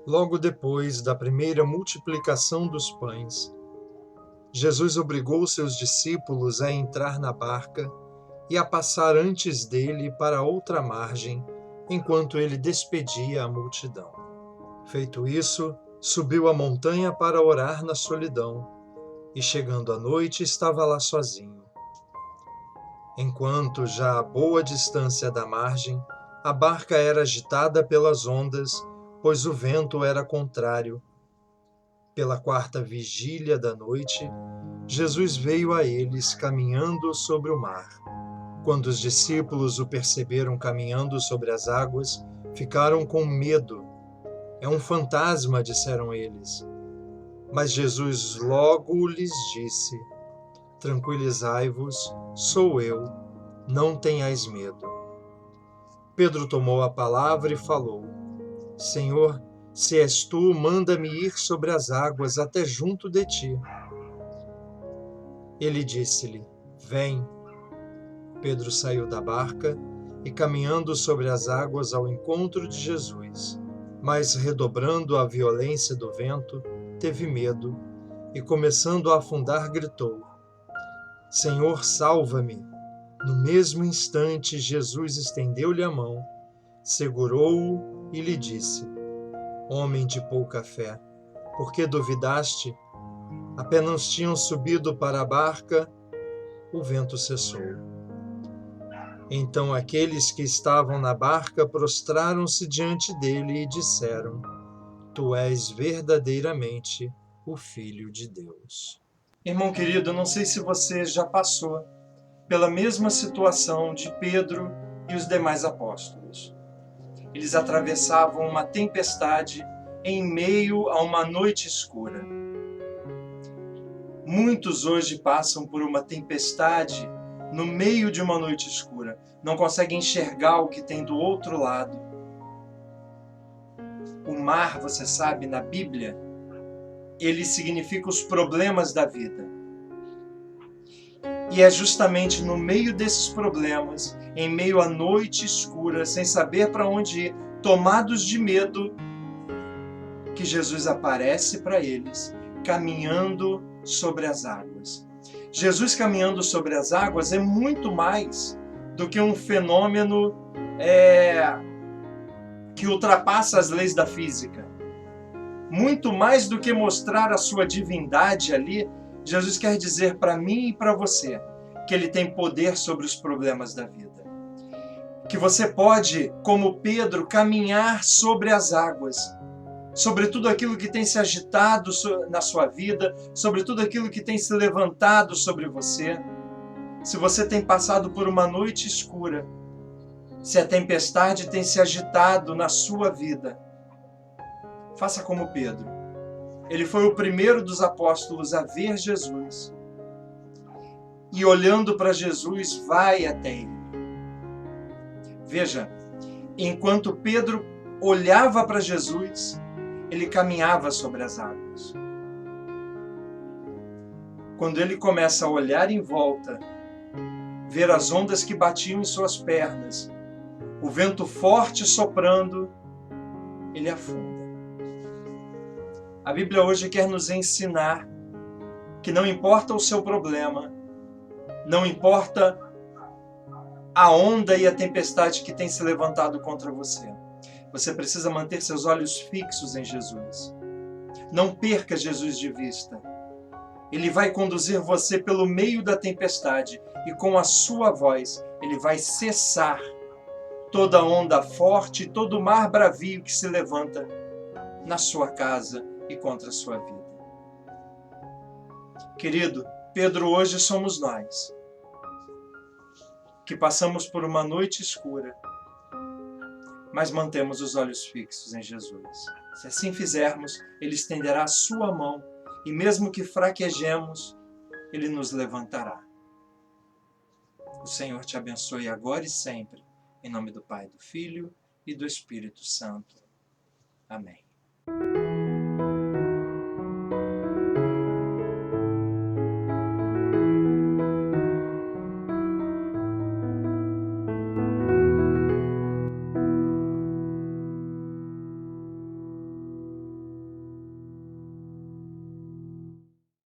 Logo depois da primeira multiplicação dos pães, Jesus obrigou seus discípulos a entrar na barca e a passar antes dele para outra margem, enquanto ele despedia a multidão. Feito isso, subiu a montanha para orar na solidão, e chegando à noite estava lá sozinho. Enquanto, já a boa distância da margem, a barca era agitada pelas ondas, pois o vento era contrário. Pela quarta vigília da noite, Jesus veio a eles caminhando sobre o mar. Quando os discípulos o perceberam caminhando sobre as águas, ficaram com medo. É um fantasma, disseram eles. Mas Jesus logo lhes disse: Tranquilizai-vos, sou eu, não tenhais medo. Pedro tomou a palavra e falou: Senhor, se és tu, manda-me ir sobre as águas até junto de ti. Ele disse-lhe: Vem. Pedro saiu da barca e, caminhando sobre as águas ao encontro de Jesus, mas redobrando a violência do vento, teve medo e, começando a afundar, gritou: Senhor, salva-me! No mesmo instante, Jesus estendeu-lhe a mão, segurou-o e lhe disse: Homem de pouca fé, por que duvidaste? Apenas tinham subido para a barca, o vento cessou. Então aqueles que estavam na barca prostraram-se diante dele e disseram: Tu és verdadeiramente o Filho de Deus. Irmão querido, não sei se você já passou pela mesma situação de Pedro e os demais apóstolos. Eles atravessavam uma tempestade em meio a uma noite escura. Muitos hoje passam por uma tempestade no meio de uma noite escura. Não conseguem enxergar o que tem do outro lado. O mar, você sabe, na Bíblia, ele significa os problemas da vida. E é justamente no meio desses problemas, em meio à noite escura, sem saber para onde ir, tomados de medo, que Jesus aparece para eles, caminhando sobre as águas. Jesus caminhando sobre as águas é muito mais do que um fenômeno que ultrapassa as leis da física. Muito mais do que mostrar a sua divindade ali, Jesus quer dizer para mim e para você que ele tem poder sobre os problemas da vida. Que você pode, como Pedro, caminhar sobre as águas, sobre tudo aquilo que tem se agitado na sua vida, sobre tudo aquilo que tem se levantado sobre você. Se você tem passado por uma noite escura, se a tempestade tem se agitado na sua vida, faça como Pedro. Ele foi o primeiro dos apóstolos a ver Jesus. E olhando para Jesus, vai até ele. Veja, enquanto Pedro olhava para Jesus, ele caminhava sobre as águas. Quando ele começa a olhar em volta, ver as ondas que batiam em suas pernas, o vento forte soprando, ele afunda. A Bíblia hoje quer nos ensinar que não importa o seu problema, não importa a onda e a tempestade que tem se levantado contra você. Você precisa manter seus olhos fixos em Jesus. Não perca Jesus de vista. Ele vai conduzir você pelo meio da tempestade e com a sua voz ele vai cessar toda onda forte, todo mar bravio que se levanta na sua casa e contra a sua vida. Querido, Pedro, hoje somos nós, que passamos por uma noite escura, mas mantemos os olhos fixos em Jesus. Se assim fizermos, ele estenderá a sua mão e mesmo que fraquejemos, ele nos levantará. O Senhor te abençoe agora e sempre, em nome do Pai, do Filho e do Espírito Santo. Amém.